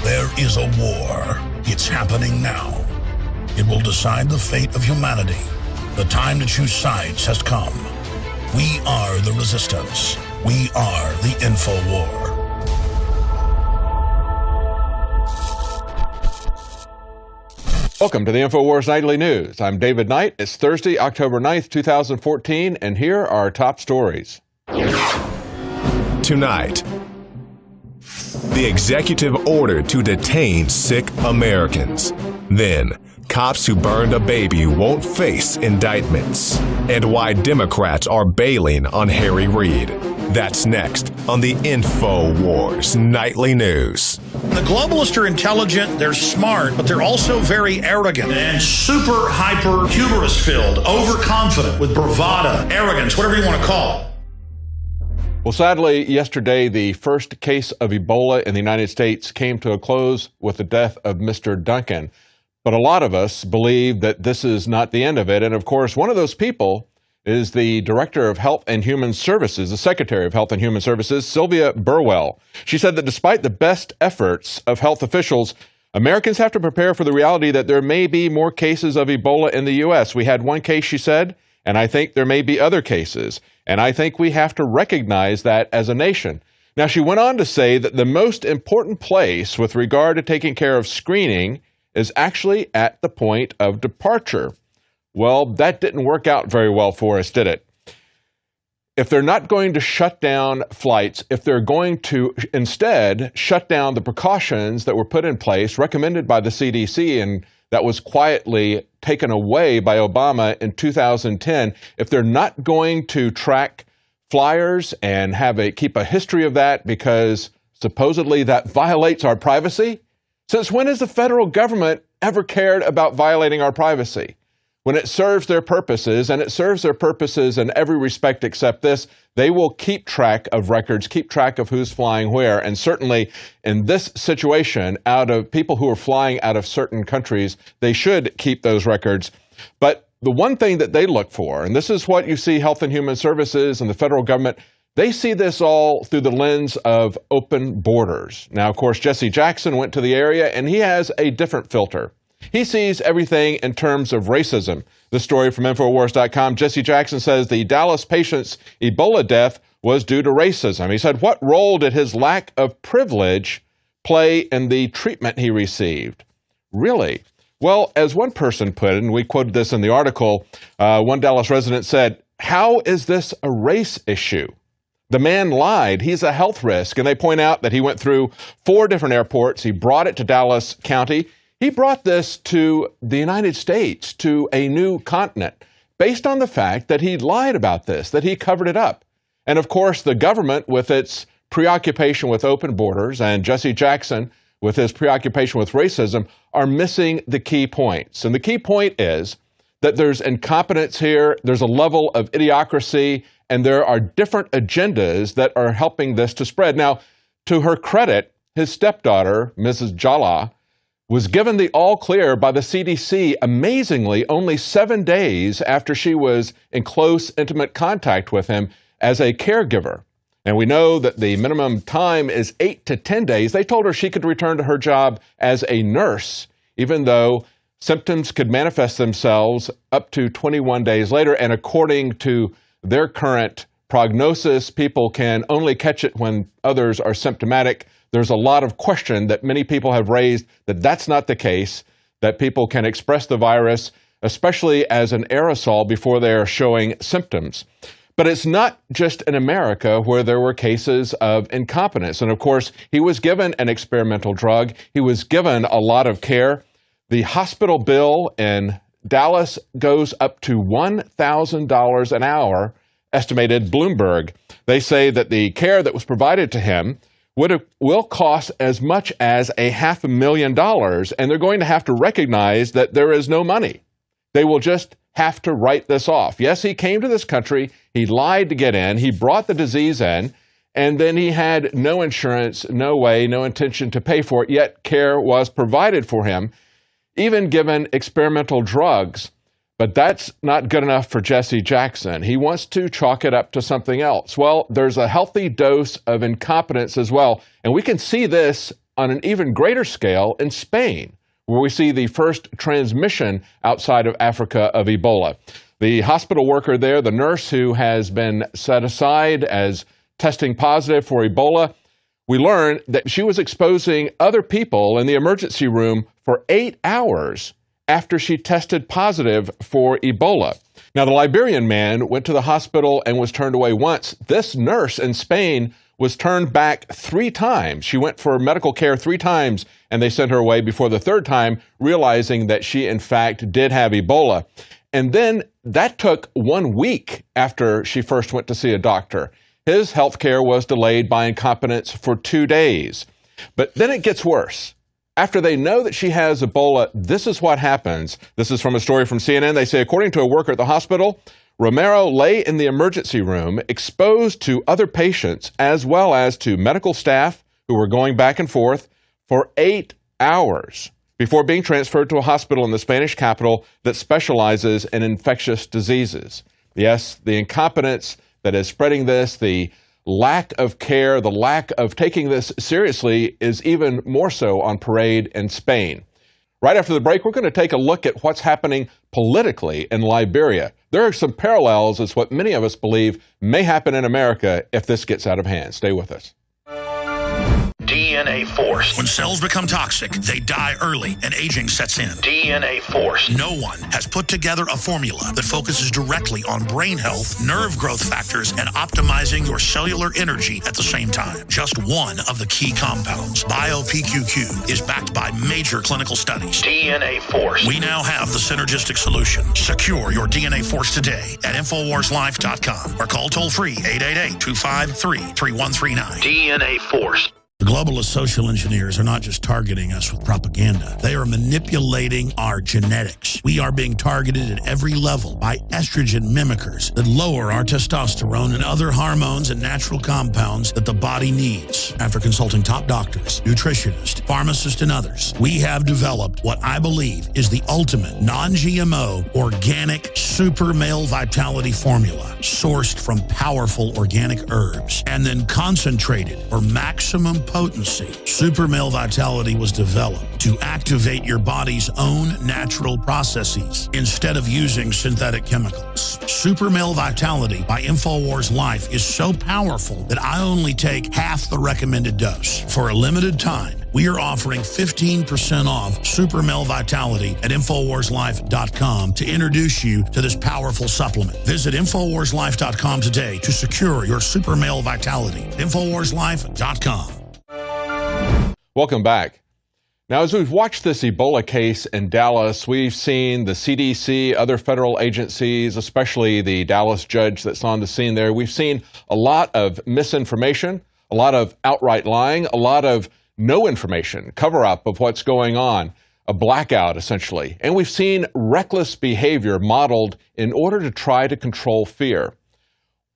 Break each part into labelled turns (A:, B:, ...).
A: There is a war. It's happening now. It will decide the fate of humanity. The time to choose sides has come. We are the resistance. We are the INFOWAR.
B: Welcome to the INFOWARS Nightly News. I'm David Knight. It's Thursday, October 9th, 2014, and here are our top stories.
C: Tonight, the executive order to detain sick Americans. Then, cops who burned a baby won't face indictments. And why Democrats are bailing on Harry Reid. That's next on the INFOWARS Nightly News.
A: The globalists are intelligent, they're smart, but they're also very arrogant and super hyper hubris filled, overconfident with bravado, arrogance, whatever you want to call it.
B: Well, sadly, yesterday, the first case of Ebola in the United States came to a close with the death of Mr. Duncan. But a lot of us believe that this is not the end of it. And of course, one of those people is the Director of Health and Human Services, the Secretary of Health and Human Services, Sylvia Burwell. She said that despite the best efforts of health officials, Americans have to prepare for the reality that there may be more cases of Ebola in the U.S. We had one case, she said, and I think there may be other cases. And I think we have to recognize that as a nation. Now, she went on to say that the most important place with regard to taking care of screening is actually at the point of departure. Well, that didn't work out very well for us, did it? If they're not going to shut down flights, if they're going to instead shut down the precautions that were put in place, recommended by the CDC, and that was quietly taken away by Obama in 2010, if they're not going to track flyers and keep a history of that because supposedly that violates our privacy, since when has the federal government ever cared about violating our privacy? When it serves their purposes, and it serves their purposes in every respect except this, they will keep track of records, keep track of who's flying where. And certainly in this situation, out of people who are flying out of certain countries, they should keep those records. But the one thing that they look for, and this is what you see Health and Human Services and the federal government, they see this all through the lens of open borders. Now, of course, Jesse Jackson went to the area, and he has a different filter. He sees everything in terms of racism. The story from INFOWARS.com, Jesse Jackson says the Dallas patient's Ebola death was due to racism. He said, what role did his lack of privilege play in the treatment he received? Really? Well, as one person put it, and we quoted this in the article, one Dallas resident said, how is this a race issue? The man lied. He's a health risk. And they point out that he went through 4 different airports. He brought it to Dallas County. He brought this to the United States, to a new continent, based on the fact that he lied about this, that he covered it up. And of course, the government, with its preoccupation with open borders, and Jesse Jackson, with his preoccupation with racism, are missing the key points. And the key point is that there's incompetence here, there's a level of idiocracy, and there are different agendas that are helping this to spread. Now, to her credit, his stepdaughter, Mrs. Jala, was given the all clear by the CDC, amazingly, only 7 days after she was in close, intimate contact with him as a caregiver. And we know that the minimum time is 8 to 10 days. They told her she could return to her job as a nurse, even though symptoms could manifest themselves up to 21 days later. And according to their current prognosis, people can only catch it when others are symptomatic. There's a lot of question that many people have raised that that's not the case, that people can express the virus, especially as an aerosol, before they are showing symptoms. But it's not just in America where there were cases of incompetence. And of course, he was given an experimental drug. He was given a lot of care. The hospital bill in Dallas goes up to $1,000 an hour, estimated Bloomberg. They say that the care that was provided to him will cost as much as $500,000, and they're going to have to recognize that there is no money. They will just have to write this off. Yes, he came to this country, he lied to get in, he brought the disease in, and then he had no insurance, no way, no intention to pay for it, yet care was provided for him, even given experimental drugs. But that's not good enough for Jesse Jackson. He wants to chalk it up to something else. Well, there's a healthy dose of incompetence as well, and we can see this on an even greater scale in Spain, where we see the first transmission outside of Africa of Ebola. The hospital worker there, the nurse who has been set aside as testing positive for Ebola, we learned that she was exposing other people in the emergency room for 8 hours after she tested positive for Ebola. Now, the Liberian man went to the hospital and was turned away once. This nurse in Spain was turned back 3 times. She went for medical care 3 times, and they sent her away before the 3rd time, realizing that she, in fact, did have Ebola. And then that took 1 week after she first went to see a doctor. His health care was delayed by incompetence for 2 days. But then it gets worse. After they know that she has Ebola, this is what happens. This is from a story from CNN. They say, according to a worker at the hospital, Romero lay in the emergency room exposed to other patients as well as to medical staff who were going back and forth for 8 hours before being transferred to a hospital in the Spanish capital that specializes in infectious diseases. Yes, the incompetence that is spreading this, the lack of care, the lack of taking this seriously is even more so on parade in Spain. Right after the break, we're going to take a look at what's happening politically in Liberia. There are some parallels as what many of us believe may happen in America if this gets out of hand. Stay with us.
A: DNA force. When cells become toxic, they die early and aging sets in. DNA force. No one has put together a formula that focuses directly on brain health, nerve growth factors, and optimizing your cellular energy at the same time. Just one of the key compounds, BioPQQ, is backed by major clinical studies. DNA force. We now have the synergistic solution. Secure your DNA force today at InfoWarsLife.com or call toll-free 888-253-3139. DNA force. The globalist social engineers are not just targeting us with propaganda. They are manipulating our genetics. We are being targeted at every level by estrogen mimickers that lower our testosterone and other hormones and natural compounds that the body needs. After consulting top doctors, nutritionists, pharmacists, and others, we have developed what I believe is the ultimate non-GMO organic super male vitality formula sourced from powerful organic herbs and then concentrated for maximum potency. Super Male Vitality was developed to activate your body's own natural processes instead of using synthetic chemicals. Super Male Vitality by INFOWARS Life is so powerful that I only take half the recommended dose. For a limited time, we are offering 15% off Super Male Vitality at InfoWarsLife.com to introduce you to this powerful supplement. Visit InfoWarsLife.com today to secure your Super Male Vitality. InfoWarsLife.com.
B: Welcome back. Now, as we've watched this Ebola case in Dallas, we've seen the CDC, other federal agencies, especially the Dallas judge that's on the scene there. We've seen a lot of misinformation, a lot of outright lying, a lot of no information, cover-up of what's going on, a blackout, essentially. And we've seen reckless behavior modeled in order to try to control fear.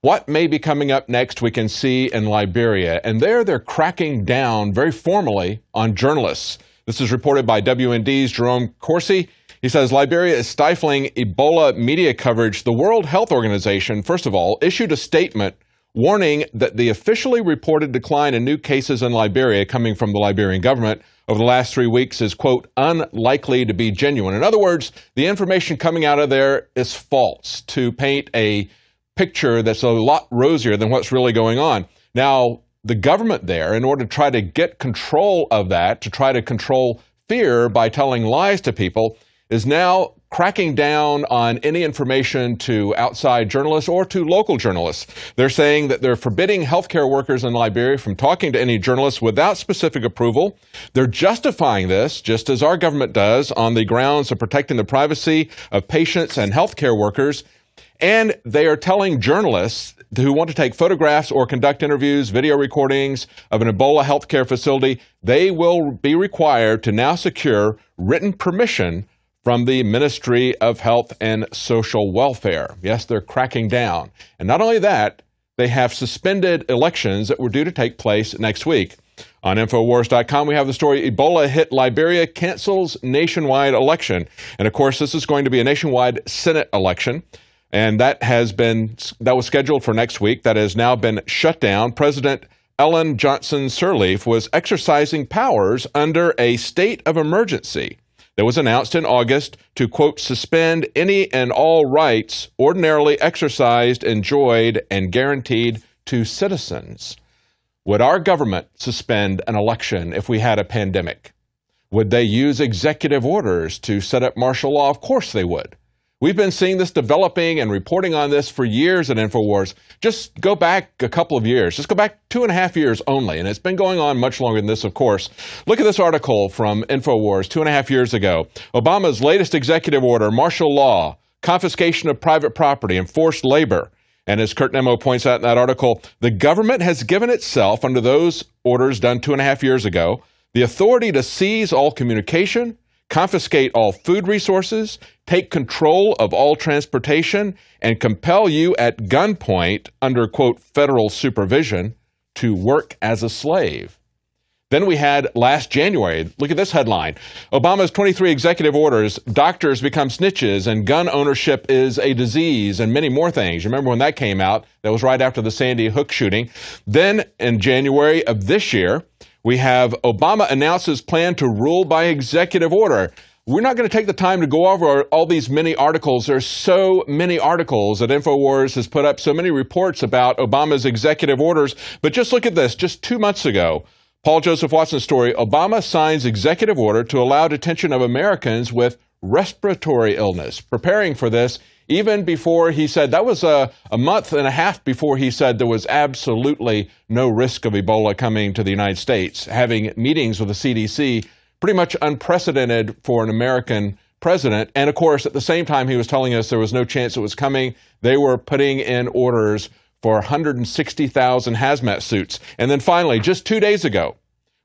B: What may be coming up next we can see in Liberia, and there they're cracking down very formally on journalists. This is reported by WND's Jerome Corsi. He says Liberia is stifling Ebola media coverage. The World Health Organization, first of all, issued a statement warning that the officially reported decline in new cases in Liberia coming from the Liberian government over the last 3 weeks is, quote, unlikely to be genuine. In other words, the information coming out of there is false to paint a picture that's a lot rosier than what's really going on. Now, the government there, in order to try to get control of that, to try to control fear by telling lies to people, is now cracking down on any information to outside journalists or to local journalists. They're saying that they're forbidding healthcare workers in Liberia from talking to any journalists without specific approval. They're justifying this, just as our government does, on the grounds of protecting the privacy of patients and healthcare workers. And they are telling journalists who want to take photographs or conduct interviews, video recordings of an Ebola healthcare facility, they will be required to now secure written permission from the Ministry of Health and Social Welfare. Yes, they're cracking down. And not only that, they have suspended elections that were due to take place next week. On InfoWars.com, we have the story, Ebola hit Liberia, cancels nationwide election. And of course, this is going to be a nationwide Senate election. And that was scheduled for next week. That has now been shut down. President Ellen Johnson Sirleaf was exercising powers under a state of emergency that was announced in August to, quote, suspend any and all rights ordinarily exercised, enjoyed, and guaranteed to citizens. Would our government suspend an election if we had a pandemic? Would they use executive orders to set up martial law? Of course they would. We've been seeing this developing and reporting on this for years at INFOWARS. Just go back a couple of years. Just go back 2.5 years only, and it's been going on much longer than this, of course. Look at this article from INFOWARS 2.5 years ago. Obama's latest executive order, martial law, confiscation of private property, and forced labor. And as Kurt Nemo points out in that article, the government has given itself, under those orders done 2.5 years ago, the authority to seize all communication, confiscate all food resources, take control of all transportation, and compel you at gunpoint under, quote, federal supervision to work as a slave. Then we had last January, look at this headline, Obama's 23 executive orders, doctors become snitches and gun ownership is a disease and many more things. Remember when that came out? That was right after the Sandy Hook shooting. Then in January of this year, we have Obama announces plan to rule by executive order. We're not going to take the time to go over all these many articles. There's so many articles that INFOWARS has put up, so many reports about Obama's executive orders. But just look at this. Just 2 months ago, Paul Joseph Watson's story, Obama signs executive order to allow detention of Americans with respiratory illness. Preparing for this, even before he said, that was a month and a half before he said there was absolutely no risk of Ebola coming to the United States, having meetings with the CDC, pretty much unprecedented for an American president. And of course, at the same time he was telling us there was no chance it was coming, they were putting in orders for 160,000 hazmat suits. And then finally, just 2 days ago,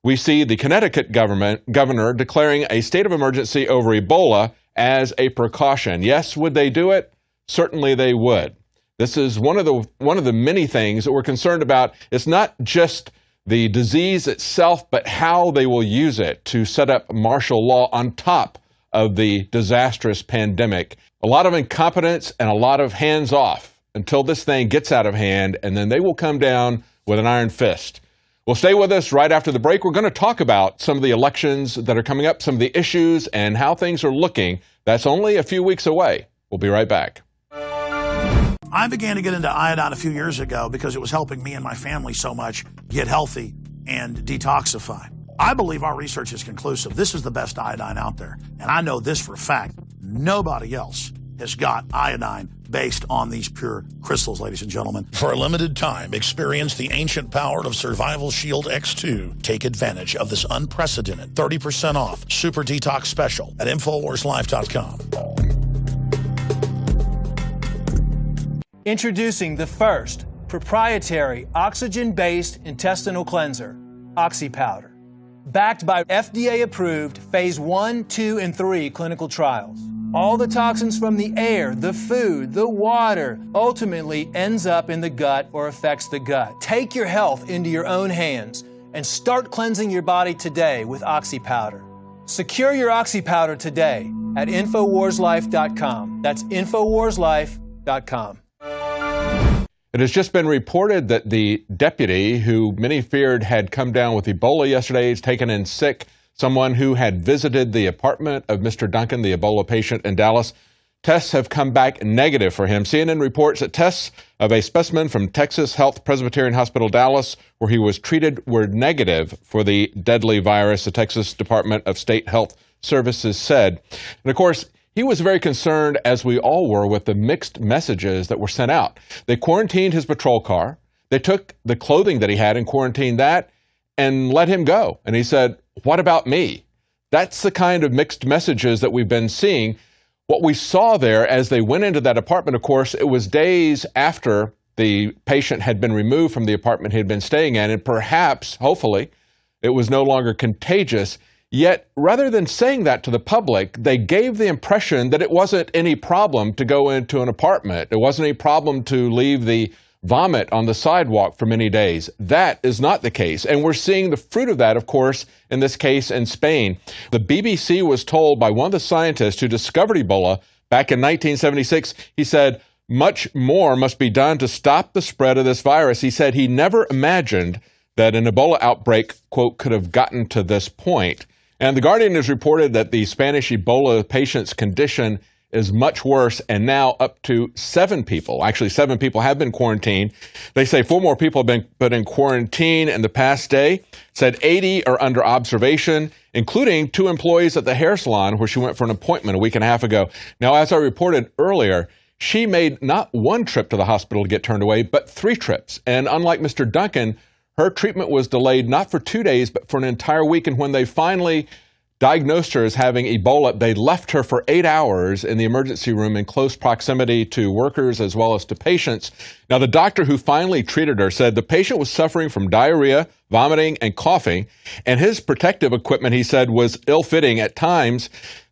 B: we see the Connecticut governor declaring a state of emergency over Ebola as a precaution. Yes, would they do it? Certainly they would. This is one of the many things that we're concerned about. It's not just the disease itself, but how they will use it to set up martial law on top of the disastrous pandemic. A lot of incompetence and a lot of hands off until this thing gets out of hand, and then they will come down with an iron fist. Well, stay with us right after the break. We're going to talk about some of the elections that are coming up, some of the issues, and how things are looking. That's only a few weeks away. We'll be right back.
A: I began to get into iodine a few years ago because it was helping me and my family so much get healthy and detoxify. I believe our research is conclusive. This is the best iodine out there. And I know this for a fact. Nobody else has got iodine based on these pure crystals, ladies and gentlemen. For a limited time, experience the ancient power of Survival Shield X2. Take advantage of this unprecedented 30% off Super Detox Special at InfoWarsLife.com.
D: Introducing the first proprietary oxygen-based intestinal cleanser, OxyPowder. Backed by FDA-approved Phase 1, 2, and 3 clinical trials. All the toxins from the air, the food, the water, ultimately ends up in the gut or affects the gut. Take your health into your own hands and start cleansing your body today with OxyPowder. Secure your OxyPowder today at InfoWarsLife.com. That's InfoWarsLife.com.
B: It has just been reported that the deputy, who many feared had come down with Ebola yesterday, is taken in sick. Someone who had visited the apartment of Mr. Duncan, the Ebola patient in Dallas. Tests have come back negative for him. CNN reports that tests of a specimen from Texas Health Presbyterian Hospital, Dallas, where he was treated, were negative for the deadly virus, the Texas Department of State Health Services said. And of course, he was very concerned, as we all were, with the mixed messages that were sent out. They quarantined his patrol car. They took the clothing that he had and quarantined that and let him go. And he said, what about me? That's the kind of mixed messages that we've been seeing. What we saw there as they went into that apartment, of course, it was days after the patient had been removed from the apartment he had been staying in, and perhaps, hopefully, it was no longer contagious. Yet, rather than saying that to the public, they gave the impression that it wasn't any problem to go into an apartment. It wasn't any problem to leave the vomit on the sidewalk for many days. That is not the case. And we're seeing the fruit of that, of course, in this case in Spain. The BBC was told by one of the scientists who discovered Ebola back in 1976, he said, much more must be done to stop the spread of this virus. He said he never imagined that an Ebola outbreak, quote, could have gotten to this point. And The Guardian has reported that the Spanish Ebola patient's condition is much worse, and now up to 7 people. Actually, 7 people have been quarantined. They say 4 more people have been put in quarantine in the past day. Said 80 are under observation, including 2 employees at the hair salon where she went for an appointment a week and a half ago. Now, as I reported earlier, she made not 1 trip to the hospital to get turned away, but 3 trips. And unlike Mr. Duncan, her treatment was delayed not for 2 days, but for an entire week. And when they finally diagnosed her as having Ebola, they left her for 8 hours in the emergency room in close proximity to workers as well as to patients. Now, the doctor who finally treated her said the patient was suffering from diarrhea, vomiting, and coughing, and his protective equipment, he said, was ill-fitting at times.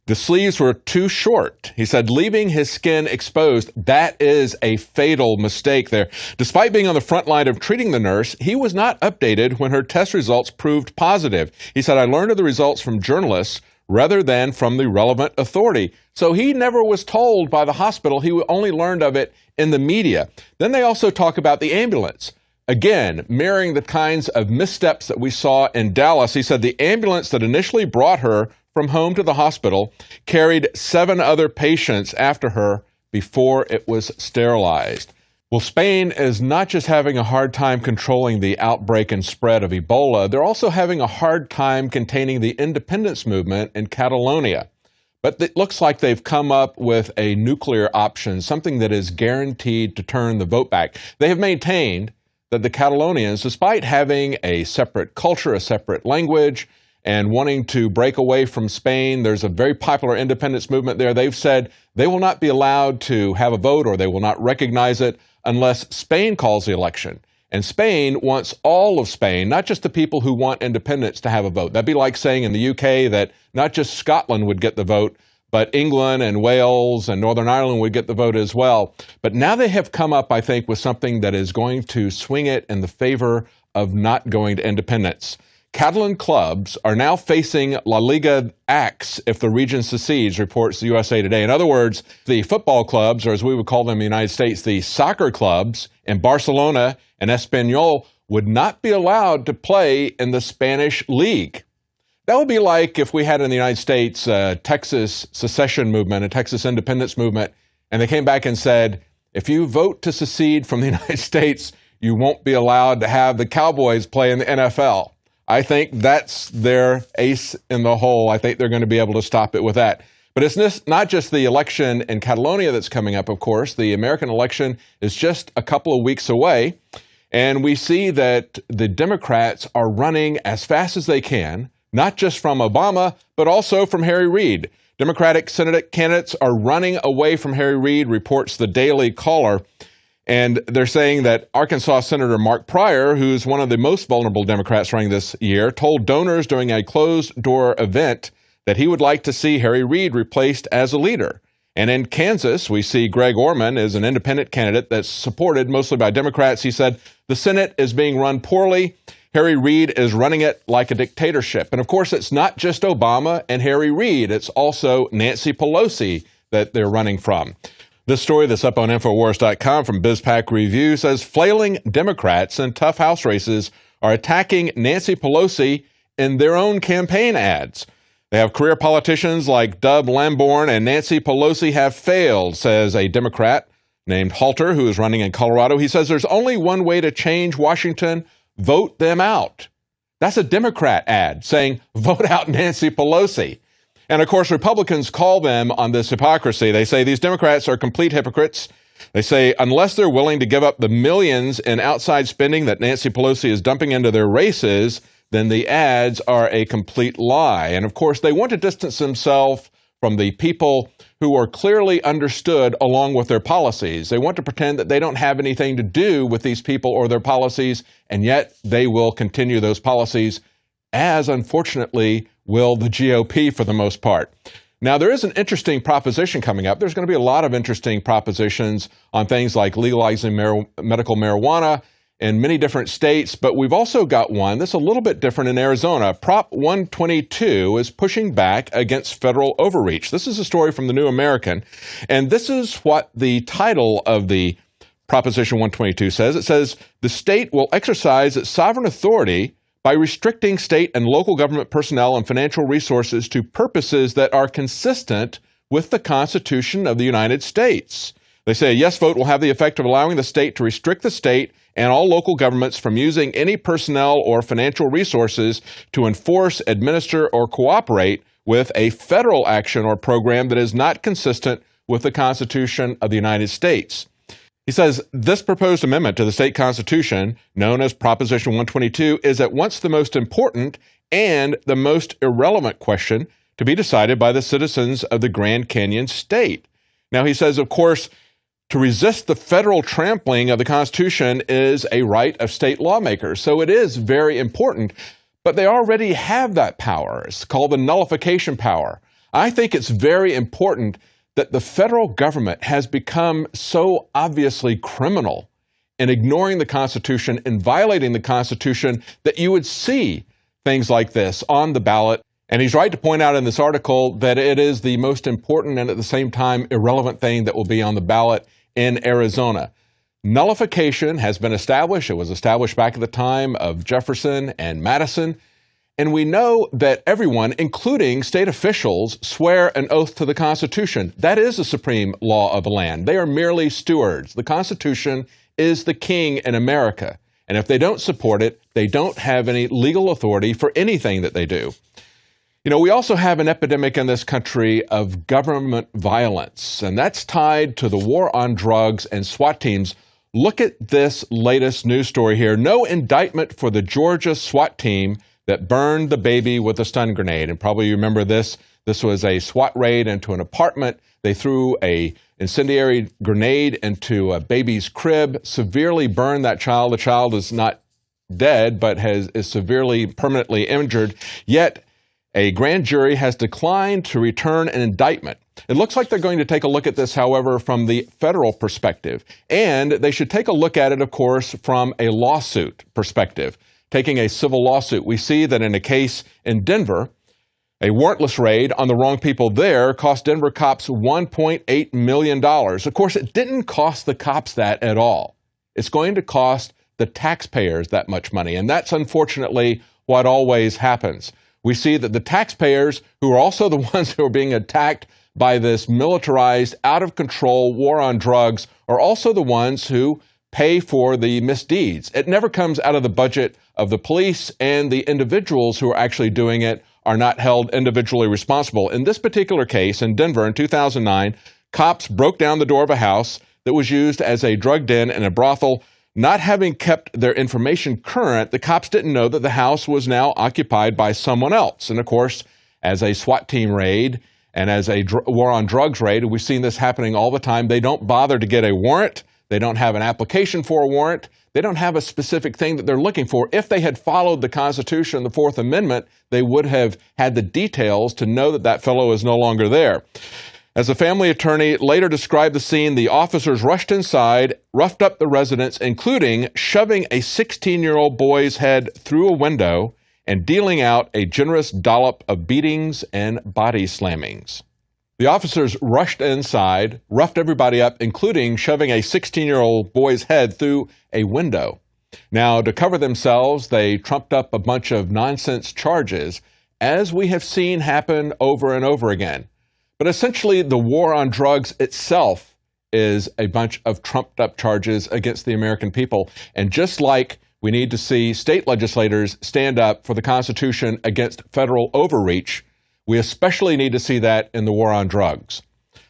B: The sleeves were too short. He said, leaving his skin exposed, that is a fatal mistake there. Despite being on the front line of treating the nurse, he was not updated when her test results proved positive. He said, I learned of the results from journalists rather than from the relevant authority. So he never was told by the hospital. He only learned of it in the media. Then they also talk about the ambulance. Again, mirroring the kinds of missteps that we saw in Dallas. He said the ambulance that initially brought her from home to the hospital carried 7 other patients after her before it was sterilized. Well, Spain is not just having a hard time controlling the outbreak and spread of Ebola, they're also having a hard time containing the independence movement in Catalonia. But it looks like they've come up with a nuclear option, something that is guaranteed to turn the vote back. They have maintained that the Catalonians, despite having a separate culture, a separate language, and wanting to break away from Spain, there's a very popular independence movement there. They've said they will not be allowed to have a vote, or they will not recognize it unless Spain calls the election. And Spain wants all of Spain, not just the people who want independence, to have a vote. That'd be like saying in the UK that not just Scotland would get the vote, but England and Wales and Northern Ireland would get the vote as well. But now they have come up, I think, with something that is going to swing it in the favor of not going to independence. Catalan clubs are now facing La Liga acts if the region secedes, reports the USA Today. In other words, the football clubs, or as we would call them in the United States, the soccer clubs in Barcelona and Espanyol, would not be allowed to play in the Spanish league. That would be like if we had in the United States a Texas secession movement, a Texas independence movement, and they came back and said, if you vote to secede from the United States, you won't be allowed to have the Cowboys play in the NFL. I think that's their ace in the hole. I think they're going to be able to stop it with that. But it's not just the election in Catalonia that's coming up, of course. The American election is just a couple of weeks away. And we see that the Democrats are running as fast as they can, not just from Obama, but also from Harry Reid. Democratic Senate candidates are running away from Harry Reid, reports the Daily Caller. And they're saying that Arkansas Senator Mark Pryor, who's one of the most vulnerable Democrats running this year, told donors during a closed-door event that he would like to see Harry Reid replaced as a leader. And in Kansas, we see Greg Orman is an independent candidate that's supported mostly by Democrats. He said, the Senate is being run poorly. Harry Reid is running it like a dictatorship. And of course, it's not just Obama and Harry Reid. It's also Nancy Pelosi that they're running from. This story that's up on INFOWARS.com from BizPac Review says flailing Democrats in tough House races are attacking Nancy Pelosi in their own campaign ads. They have career politicians like Dub Lamborn and Nancy Pelosi have failed, says a Democrat named Halter, who is running in Colorado. He says there's only one way to change Washington: vote them out. That's a Democrat ad saying, vote out Nancy Pelosi. And of course, Republicans call them on this hypocrisy. They say these Democrats are complete hypocrites. They say unless they're willing to give up the millions in outside spending that Nancy Pelosi is dumping into their races, then the ads are a complete lie. And of course, they want to distance themselves from the people who are clearly understood along with their policies. They want to pretend that they don't have anything to do with these people or their policies, and yet they will continue those policies, as unfortunately will the GOP for the most part. Now, there is an interesting proposition coming up. There's going to be a lot of interesting propositions on things like legalizing medical marijuana in many different states, but we've also got one that's a little bit different in Arizona. Prop 122 is pushing back against federal overreach. This is a story from the New American, and this is what the title of the Proposition 122 says. It says the state will exercise its sovereign authority by restricting state and local government personnel and financial resources to purposes that are consistent with the Constitution of the United States. They say a yes vote will have the effect of allowing the state to restrict the state and all local governments from using any personnel or financial resources to enforce, administer, or cooperate with a federal action or program that is not consistent with the Constitution of the United States. He says this proposed amendment to the state constitution, known as Proposition 122, is at once the most important and the most irrelevant question to be decided by the citizens of the Grand Canyon state. Now, he says, of course, to resist the federal trampling of the Constitution is a right of state lawmakers. So it is very important, but they already have that power. It's called the nullification power. I think it's very important that the federal government has become so obviously criminal in ignoring the Constitution and violating the Constitution that you would see things like this on the ballot. And he's right to point out in this article that it is the most important and at the same time irrelevant thing that will be on the ballot in Arizona. Nullification has been established. It was established back at the time of Jefferson and Madison. And we know that everyone, including state officials, swear an oath to the Constitution. That is the supreme law of the land. They are merely stewards. The Constitution is the king in America. And if they don't support it, they don't have any legal authority for anything that they do. You know, we also have an epidemic in this country of government violence, and that's tied to the war on drugs and SWAT teams. Look at this latest news story here. No indictment for the Georgia SWAT team that burned the baby with a stun grenade. And probably you remember this. This was a SWAT raid into an apartment. They threw a incendiary grenade into a baby's crib, severely burned that child. The child is not dead, but is severely permanently injured. Yet a grand jury has declined to return an indictment. It looks like they're going to take a look at this, however, from the federal perspective. And they should take a look at it, of course, from a lawsuit perspective. Taking a civil lawsuit, we see that in a case in Denver, a warrantless raid on the wrong people there cost Denver cops $1.8 million. Of course, it didn't cost the cops that at all. It's going to cost the taxpayers that much money. And that's unfortunately what always happens. We see that the taxpayers, who are also the ones who are being attacked by this militarized, out-of-control war on drugs, are also the ones who pay for the misdeeds. It never comes out of the budget of the police, and the individuals who are actually doing it are not held individually responsible. In this particular case, in Denver in 2009, cops broke down the door of a house that was used as a drug den and a brothel. Not having kept their information current, the cops didn't know that the house was now occupied by someone else. And of course, as a SWAT team raid and as a war on drugs raid, we've seen this happening all the time. They don't bother to get a warrant. They don't have an application for a warrant. They don't have a specific thing that they're looking for. If they had followed the Constitution, the Fourth Amendment, they would have had the details to know that that fellow is no longer there. As a family attorney later described the scene, the officers rushed inside, roughed up the residents, including shoving a 16-year-old boy's head through a window and dealing out a generous dollop of beatings and body slammings. The officers rushed inside, roughed everybody up, including shoving a 16-year-old boy's head through a window. Now, to cover themselves, they trumped up a bunch of nonsense charges, as we have seen happen over and over again. But essentially, the war on drugs itself is a bunch of trumped up charges against the American people. And just like we need to see state legislators stand up for the Constitution against federal overreach, we especially need to see that in the war on drugs.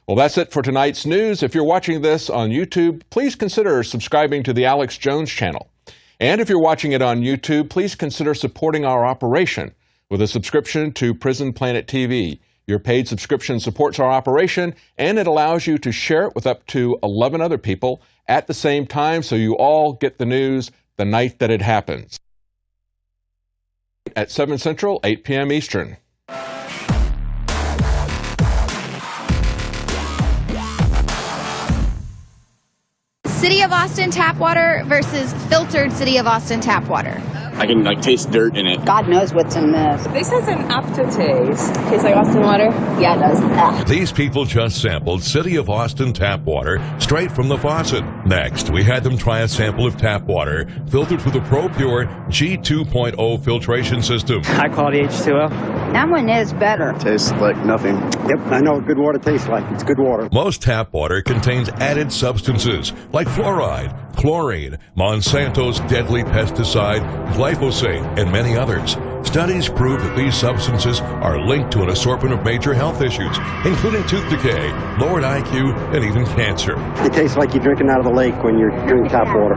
B: Well, that's it for tonight's news. If you're watching this on YouTube, please consider subscribing to the Alex Jones channel. And if you're watching it on YouTube, please consider supporting our operation with a subscription to Prison Planet TV. Your paid subscription supports our operation, and it allows you to share it with up to 11 other people at the same time, so you all get the news the night that it happens. At 7 Central, 8 p.m. Eastern.
E: City of Austin tap water versus filtered City of Austin tap water. I can taste dirt in it.
F: God knows what's in this.
G: This has an aftertaste. Tastes like Austin water?
F: Yeah, it does. Ugh.
H: These people just sampled City of Austin tap water straight from the faucet. Next, we had them try a sample of tap water filtered through the ProPure G2.0 filtration system.
I: High quality H2O.
F: That one is better.
J: Tastes like nothing.
K: Yep, I know what good water tastes like. It's good water.
H: Most tap water contains added substances like fluoride, chlorine, Monsanto's deadly pesticide, glyphosate, and many others. Studies prove that these substances are linked to an assortment of major health issues, including tooth decay, lowered IQ, and even cancer.
K: It tastes like you're drinking out of the lake when you're drinking tap water.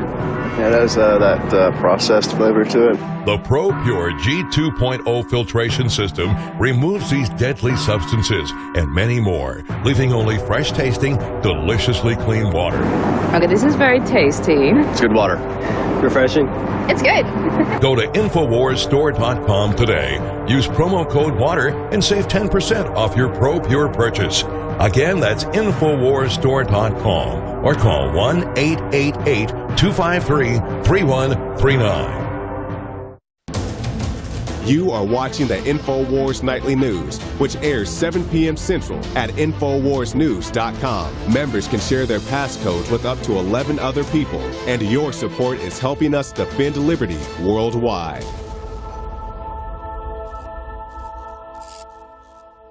J: Yeah, it has that processed flavor to it.
H: The ProPure G2.0 filtration system removes these deadly substances and many more, leaving only fresh-tasting, deliciously clean water.
G: Okay, this is very tasty.
J: It's good water.
K: Refreshing.
G: It's good.
H: Go to InfoWarsStore.com today. Use promo code WATER and save 10% off your ProPure purchase. Again, that's InfoWarsStore.com or call 1-888-253-3139.
C: You are watching the InfoWars Nightly News, which airs 7 p.m. Central at InfoWarsNews.com. Members can share their passcodes with up to 11 other people, and your support is helping us defend liberty worldwide.